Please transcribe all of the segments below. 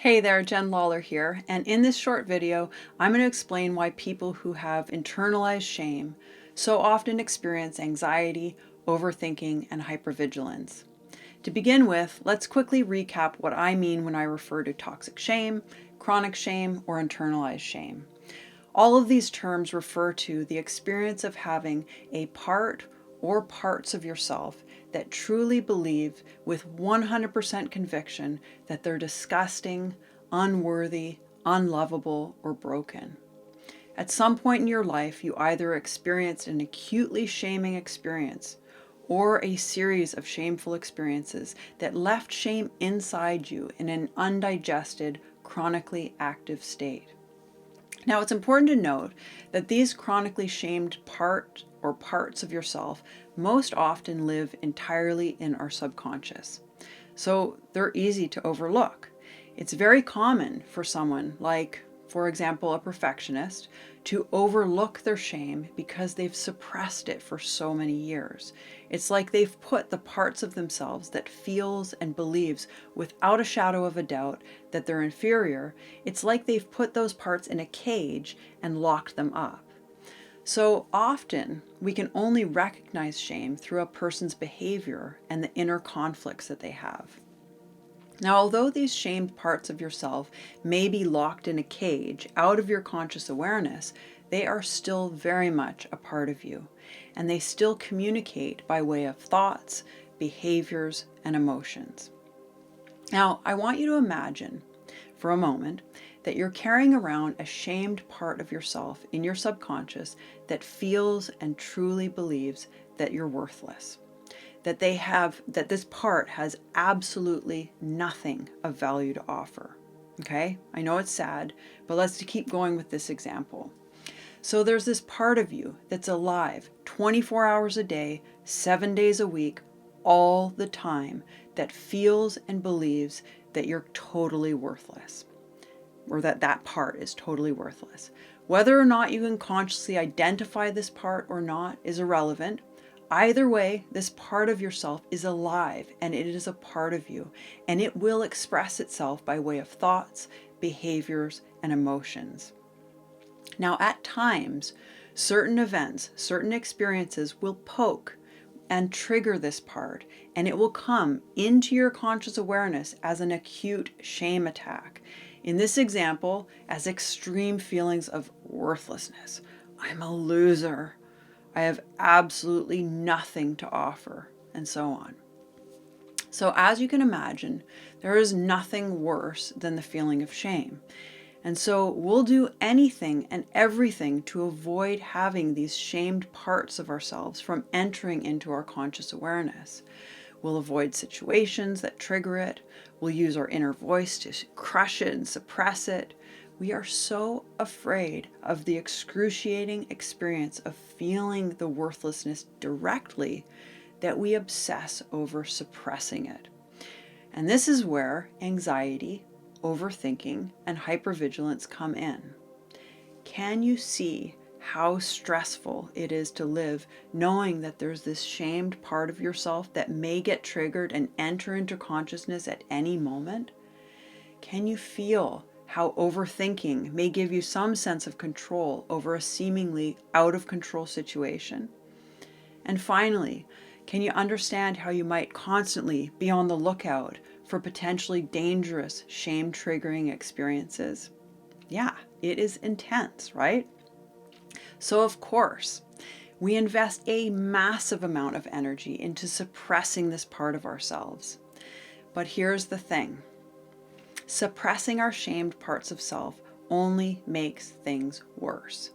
Hey there, Jenn Lawlor here, and in this short video, I'm going to explain why people who have internalized shame so often experience anxiety, overthinking, and hypervigilance. To begin with, let's quickly recap what I mean when I refer to toxic shame, chronic shame, or internalized shame. All of these terms refer to the experience of having a part or parts of yourself that truly believe with 100% conviction that they're disgusting, unworthy, unlovable, or broken. At some point in your life, you either experienced an acutely shaming experience or a series of shameful experiences that left shame inside you in an undigested, chronically active state. Now, it's important to note that these chronically shamed parts of yourself most often live entirely in our subconscious. So they're easy to overlook. It's very common for someone like, for example, a perfectionist, to overlook their shame because they've suppressed it for so many years. It's like they've put the parts of themselves that feels and believes without a shadow of a doubt that they're inferior. It's like they've put those parts in a cage and locked them up. So often we can only recognize shame through a person's behavior and the inner conflicts that they have. Now, although these shamed parts of yourself may be locked in a cage out of your conscious awareness, they are still very much a part of you, and they still communicate by way of thoughts, behaviors, and emotions. Now, I want you to imagine for a moment that you're carrying around a shamed part of yourself in your subconscious that feels and truly believes that you're worthless. That this part has absolutely nothing of value to offer. Okay? I know it's sad, but let's keep going with this example. So there's this part of you that's alive 24 hours a day, 7 days a week, all the time, that feels and believes that you're totally worthless, or that part is totally worthless. Whether or not you can consciously identify this part or not is irrelevant. Either way, this part of yourself is alive and it is a part of you, and it will express itself by way of thoughts, behaviors, and emotions. Now, at times, certain events, certain experiences will poke and trigger this part, and it will come into your conscious awareness as an acute shame attack. In this example, as extreme feelings of worthlessness. I'm a loser. I have absolutely nothing to offer, and so on. So as you can imagine, there is nothing worse than the feeling of shame. And so we'll do anything and everything to avoid having these shamed parts of ourselves from entering into our conscious awareness. We'll avoid situations that trigger it. We'll use our inner voice to crush it and suppress it. We are so afraid of the excruciating experience of feeling the worthlessness directly that we obsess over suppressing it. And this is where anxiety, overthinking, and hypervigilance come in. Can you see how stressful it is to live knowing that there's this shamed part of yourself that may get triggered and enter into consciousness at any moment? Can you feel how overthinking may give you some sense of control over a seemingly out of control situation? And finally, can you understand how you might constantly be on the lookout for potentially dangerous shame-triggering experiences? Yeah, it is intense, right? So of course, we invest a massive amount of energy into suppressing this part of ourselves. But here's the thing. Suppressing our shamed parts of self only makes things worse.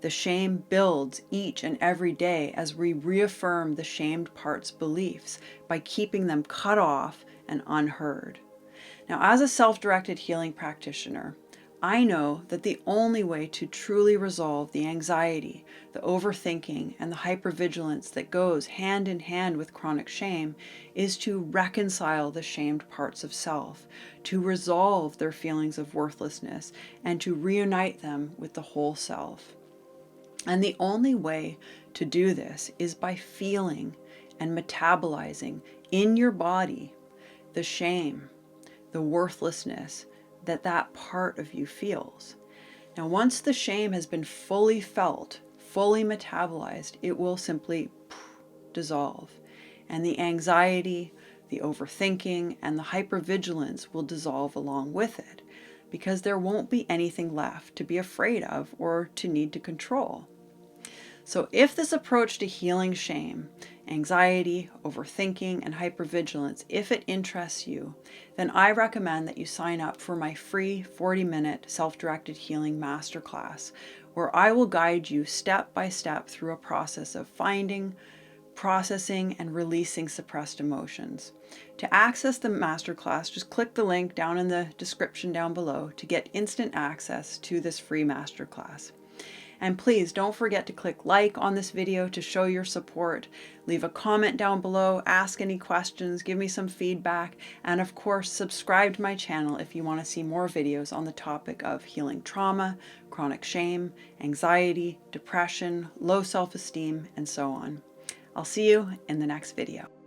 The shame builds each and every day as we reaffirm the shamed part's beliefs by keeping them cut off and unheard. Now, as a self-directed healing practitioner, I know that the only way to truly resolve the anxiety, the overthinking, and the hypervigilance that goes hand in hand with chronic shame is to reconcile the shamed parts of self, to resolve their feelings of worthlessness, and to reunite them with the whole self. And the only way to do this is by feeling and metabolizing in your body the shame, the worthlessness, that that part of you feels. Now, once the shame has been fully felt, fully metabolized, it will simply dissolve. And the anxiety, the overthinking, and the hypervigilance will dissolve along with it, because there won't be anything left to be afraid of or to need to control. So if this approach to healing shame, anxiety, overthinking, and hypervigilance, if it interests you, then I recommend that you sign up for my free 40-minute self-directed healing masterclass, where I will guide you step by step through a process of finding, processing, and releasing suppressed emotions. To access the masterclass, just click the link down in the description down below to get instant access to this free masterclass. And please don't forget to click like on this video to show your support. Leave a comment down below, ask any questions, give me some feedback, and of course subscribe to my channel if you want to see more videos on the topic of healing trauma, chronic shame, anxiety, depression, low self-esteem, and so on. I'll see you in the next video.